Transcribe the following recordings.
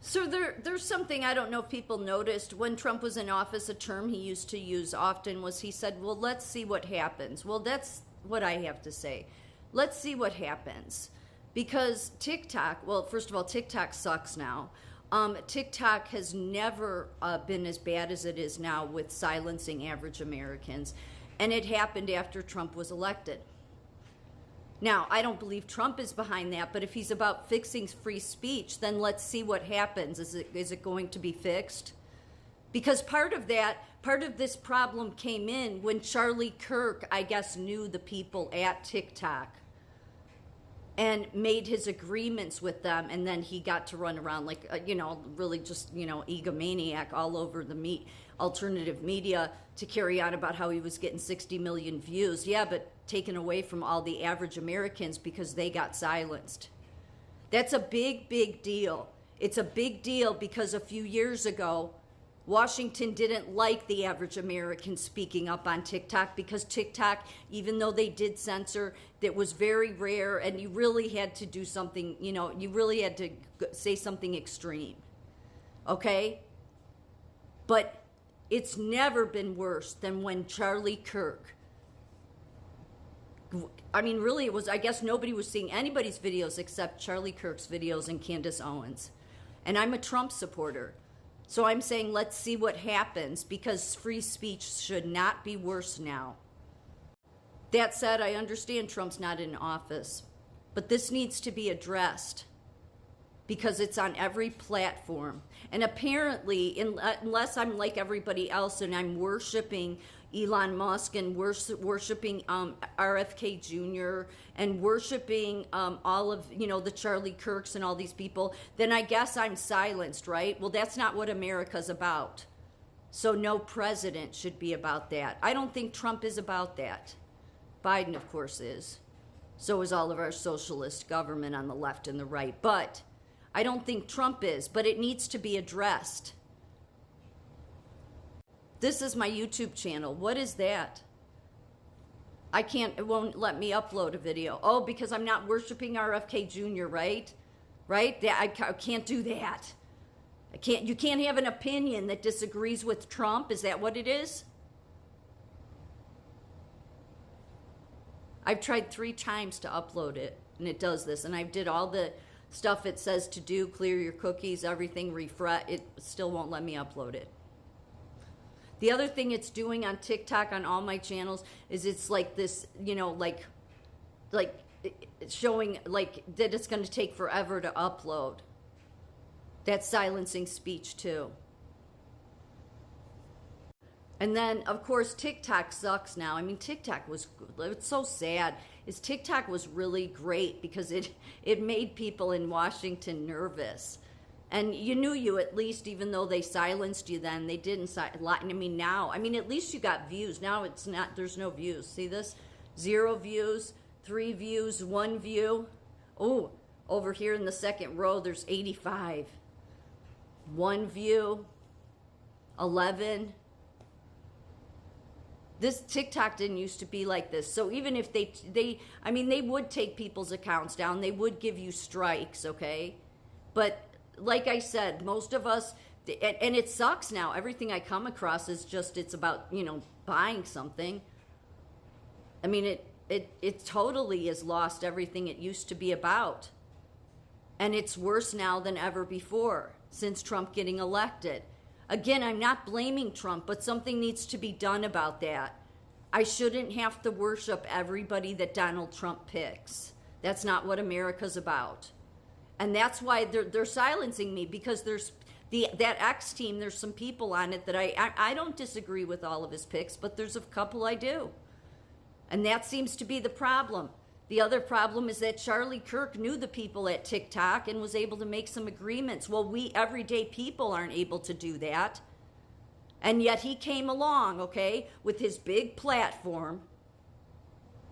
So there's something I don't know if people noticed when Trump was in office. A term he used to use often was he said, "Well, let's see what happens." Well, that's what I have to say. Let's see what happens, because TikTok. Well, first of all, TikTok sucks now. TikTok has never been as bad as it is now with silencing average Americans, and it happened after Trump was elected. Now, I don't believe Trump is behind that, but if he's about fixing free speech, then let's see what happens. Is it going to be fixed? Because part of this problem came in when Charlie Kirk, I guess, knew the people at TikTok and made his agreements with them, and then he got to run around like, really just, egomaniac all over the alternative media to carry on about how he was getting 60 million views. Yeah, but taken away from all the average Americans because they got silenced. That's a big, big deal. It's a big deal because a few years ago, Washington didn't like the average American speaking up on TikTok, because TikTok, even though they did censor, that was very rare, and you really had to do something, you really had to say something extreme. Okay? But it's never been worse than when Charlie Kirk, really, it was, I guess nobody was seeing anybody's videos except Charlie Kirk's videos and Candace Owens. And I'm a Trump supporter. So I'm saying let's see what happens, because free speech should not be worse now. That said, I understand Trump's not in office, but this needs to be addressed because it's on every platform. And apparently, unless I'm like everybody else and I'm worshiping Elon Musk and worshiping RFK Jr. and worshiping all of, the Charlie Kirks and all these people, then I guess I'm silenced, right? Well, that's not what America's about. So no president should be about that. I don't think Trump is about that. Biden, of course, is. So is all of our socialist government on the left and the right. But I don't think Trump is, but it needs to be addressed. This is my YouTube channel. What is that? It won't let me upload a video. Oh, because I'm not worshiping RFK Jr., right? Right? I can't do that. You can't have an opinion that disagrees with Trump. Is that what it is? I've tried 3 times to upload it, and it does this. And I did all the stuff it says to do, clear your cookies, everything, refresh. It still won't let me upload it. The other thing it's doing on TikTok on all my channels is it's like this, like showing like that it's going to take forever to upload. That's silencing speech too. And then, of course, TikTok sucks now. TikTok it's so sad. TikTok was really great because it made people in Washington nervous. And you knew at least, even though they silenced you then, they didn't now, at least you got views. Now it's not, there's no views. See this? 0 views, 3 views, 1 view. Oh, over here in the second row, there's 85. 1 view, 11. This TikTok didn't used to be like this. So even if they would take people's accounts down. They would give you strikes, okay? But like I said, most of us, and it sucks now. Everything I come across is just, it's about, buying something. It totally has lost everything it used to be about. And it's worse now than ever before since Trump getting elected. Again, I'm not blaming Trump, but something needs to be done about that. I shouldn't have to worship everybody that Donald Trump picks. That's not what America's about. And that's why they're silencing me, because there's that X team, there's some people on it that I don't disagree with all of his picks, but there's a couple I do. And that seems to be the problem. The other problem is that Charlie Kirk knew the people at TikTok and was able to make some agreements. Well, we everyday people aren't able to do that. And yet he came along, okay, with his big platform.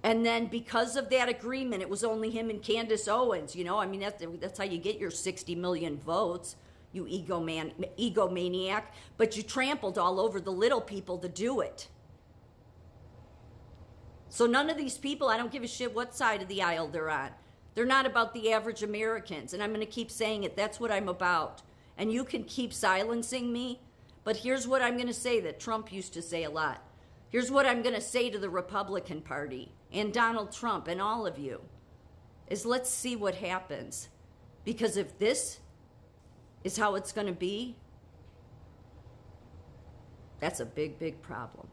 And then because of that agreement, it was only him and Candace Owens, that's how you get your 60 million votes, you egomaniac. But you trampled all over the little people to do it. So none of these people, I don't give a shit what side of the aisle they're on. They're not about the average Americans. And I'm going to keep saying it. That's what I'm about. and you can keep silencing me. But here's what I'm going to say that Trump used to say a lot. Here's what I'm going to say to the Republican Party and Donald Trump and all of you is let's see what happens. Because if this is how it's going to be, that's a big, big problem.